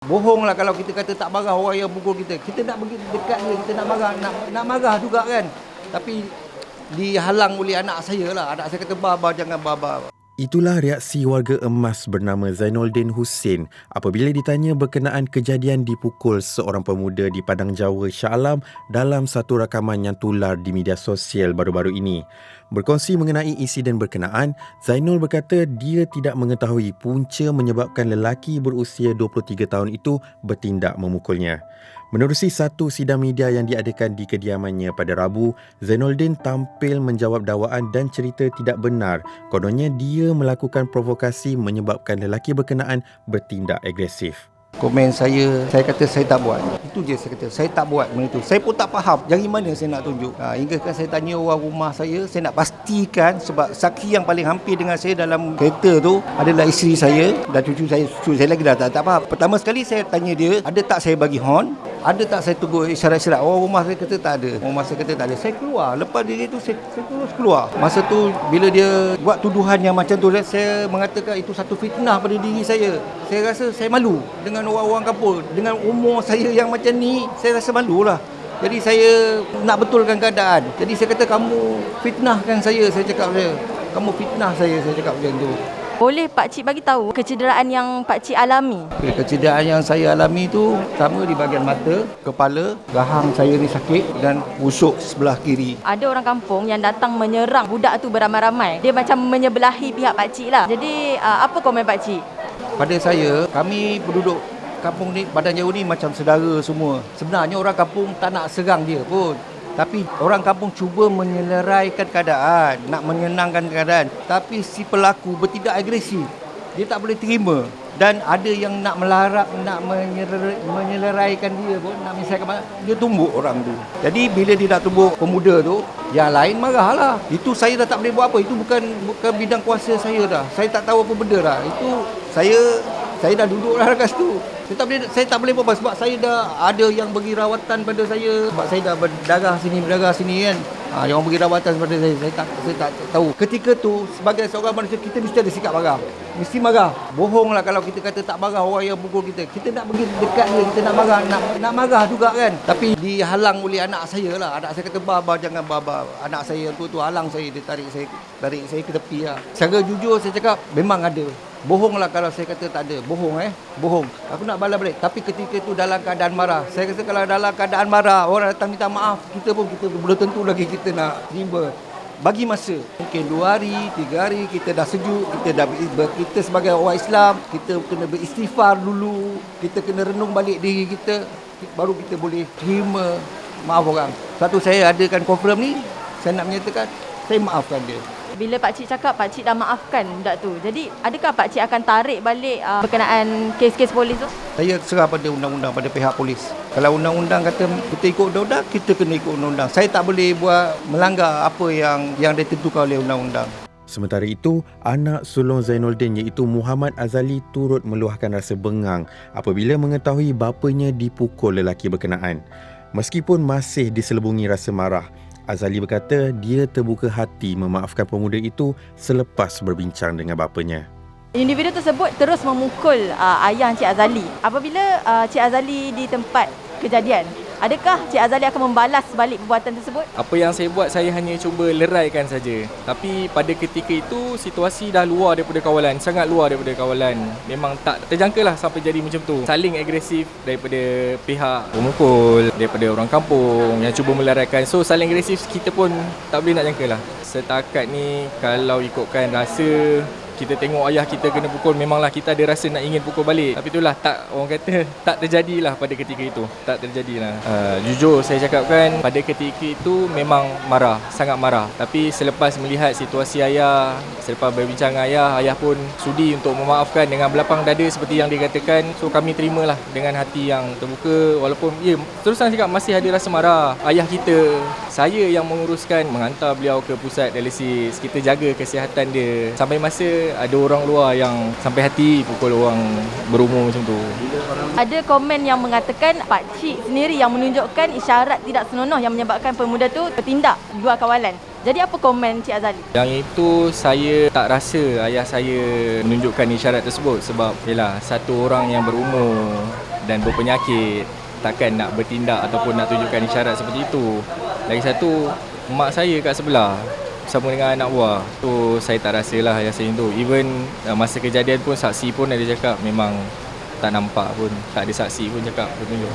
Bohong lah kalau kita kata tak marah orang yang pukul kita. Kita nak pergi dekat dia, kita nak marah, nak marah juga kan. Tapi dihalang oleh anak saya lah. Anak saya kata, Baba jangan Baba. Itulah reaksi warga emas bernama Zainuldin Hussein apabila ditanya berkenaan kejadian dipukul seorang pemuda di Padang Jawa, Shah Alam dalam satu rakaman yang tular di media sosial baru-baru ini. Berkongsi mengenai insiden berkenaan, Zainul berkata dia tidak mengetahui punca menyebabkan lelaki berusia 23 tahun itu bertindak memukulnya. Menerusi satu sidang media yang diadakan di kediamannya pada Rabu, Zainuldin tampil menjawab dakwaan dan cerita tidak benar. Kononnya dia melakukan provokasi menyebabkan lelaki berkenaan bertindak agresif. Komen saya kata saya tak buat. Itu je saya kata, saya tak buat benda itu. Saya pun tak faham dari mana saya nak tunjuk. Hingga kan saya tanya orang rumah saya nak pastikan sebab saksi yang paling hampir dengan saya dalam kereta tu adalah isteri saya dan cucu saya lagi dah tak faham. Pertama sekali saya tanya dia, ada tak saya bagi horn? Ada tak saya tegur isyarat-isyarat? Orang rumah saya kata tak ada. Orang rumah saya kata tak ada. Saya keluar. Lepas dia tu saya terus keluar. Masa tu bila dia buat tuduhan yang macam tu, saya mengatakan itu satu fitnah pada diri saya. Saya rasa saya malu dengan orang-orang kampung. Dengan umur saya yang macam ni, saya rasa malulah. Jadi saya nak betulkan keadaan. Jadi saya kata, kamu fitnahkan saya cakap saya. Kamu fitnah saya cakap macam tu. Boleh Pak Cik bagi tahu kecederaan yang Pak Cik alami? Kecederaan yang saya alami tu pertama di bahagian mata, kepala, rahang saya ni sakit dan busuk sebelah kiri. Ada orang kampung yang datang menyerang budak tu beramai-ramai. Dia macam menyebelahi pihak Pak Cik lah. Jadi apa komen Pak Cik? Pada saya, kami penduduk kampung ni, Padang Jawa ni macam saudara semua. Sebenarnya orang kampung tak nak serang dia pun. Tapi orang kampung cuba menyeleraikan keadaan, nak menyenangkan keadaan. Tapi si pelaku bertindak agresif. Dia tak boleh terima. Dan ada yang nak melarang, nak menyeleraikan dia pun, nak misalkan dia tumbuk orang tu. Jadi bila dia nak tumbuk pemuda tu, yang lain marahlah. Itu saya dah tak boleh buat apa. Itu bukan bidang kuasa saya dah. Saya tak tahu apa benda dah. Itu saya dah duduk dah kat situ. Saya tak boleh buat apa sebab saya dah ada yang bagi rawatan pada saya. Sebab saya dah berdarah sini kan. Yang orang bagi rawatan pada saya. Saya tak tahu. Ketika tu sebagai seorang manusia, kita mesti ada sikap marah. Mesti marah. Bohong lah kalau kita kata tak marah orang yang pukul kita. Kita nak pergi dekat dia, kita nak marah. Nak marah juga kan. Tapi dihalang oleh anak saya lah. Anak saya kata, Baba jangan Baba. Anak saya tu halang saya. Dia tarik saya ke tepi lah. Secara jujur saya cakap memang ada. Bohong lah kalau saya kata tak ada. Bohong. Aku nak balas balik. Tapi ketika itu dalam keadaan marah. Saya rasa kalau dalam keadaan marah, orang datang minta maaf, kita belum tentu lagi kita nak terima. Bagi masa. Mungkin 2 hari, 3 hari, kita dah sejuk. Kita sebagai orang Islam, kita kena beristighfar dulu. Kita kena renung balik diri kita. Baru kita boleh terima maaf orang. Satu saya adakan confirm ni, saya nak menyatakan, saya maafkan dia. Bila Pak Cik cakap, Pak Cik dah maafkan budak tu. Jadi, adakah Pak Cik akan tarik balik berkenaan kes-kes polis tu? Saya serah pada undang-undang, pada pihak polis. Kalau undang-undang kata kita ikut undang-undang, kita kena ikut undang-undang. Saya tak boleh buat melanggar apa yang ditentukan oleh undang-undang. Sementara itu, anak sulung Zainuldin iaitu Muhammad Azali turut meluahkan rasa bengang apabila mengetahui bapanya dipukul lelaki berkenaan. Meskipun masih diselubungi rasa marah, Azali berkata dia terbuka hati memaafkan pemuda itu selepas berbincang dengan bapanya. Individu tersebut terus memukul ayah Cik Azali. Apabila Cik Azali di tempat kejadian, adakah Cik Azali akan membalas balik perbuatan tersebut? Apa yang saya buat, saya hanya cuba leraikan saja. Tapi pada ketika itu, situasi dah luar daripada kawalan. Sangat luar daripada kawalan. Memang tak terjangka lah sampai jadi macam tu. Saling agresif daripada pihak pemukul, daripada orang kampung yang cuba meleraikan. So saling agresif, kita pun tak boleh nak jangka lah. Setakat ni, kalau ikutkan rasa, kita tengok ayah kita kena pukul, memanglah kita ada rasa nak ingin pukul balik. Tapi itulah, orang kata tak terjadilah pada ketika itu. Tak terjadilah. Jujur saya cakapkan, pada ketika itu memang marah, sangat marah. Tapi selepas melihat situasi ayah, selepas berbincang dengan ayah pun sudi untuk memaafkan dengan belapang dada seperti yang dikatakan. So kami terimalah dengan hati yang terbuka. Walaupun terus terang cakap masih ada rasa marah. Ayah kita, saya yang menguruskan, menghantar beliau ke pusat dialisis. Kita jaga kesihatan dia. Sampai masa ada orang luar yang sampai hati pukul orang berumur macam tu. Ada komen yang mengatakan Pak Cik sendiri yang menunjukkan isyarat tidak senonoh yang menyebabkan pemuda tu bertindak di luar kawalan. Jadi apa komen Cik Azali? Yang itu saya tak rasa ayah saya menunjukkan isyarat tersebut sebab satu orang yang berumur dan berpenyakit, takkan nak bertindak ataupun nak tunjukkan isyarat seperti itu. Lagi satu, mak saya kat sebelah bersama dengan anak buah. So saya tak rasalah yang macam tu. Even masa kejadian pun saksi pun ada cakap memang tak nampak pun, tak ada saksi pun cakap betul.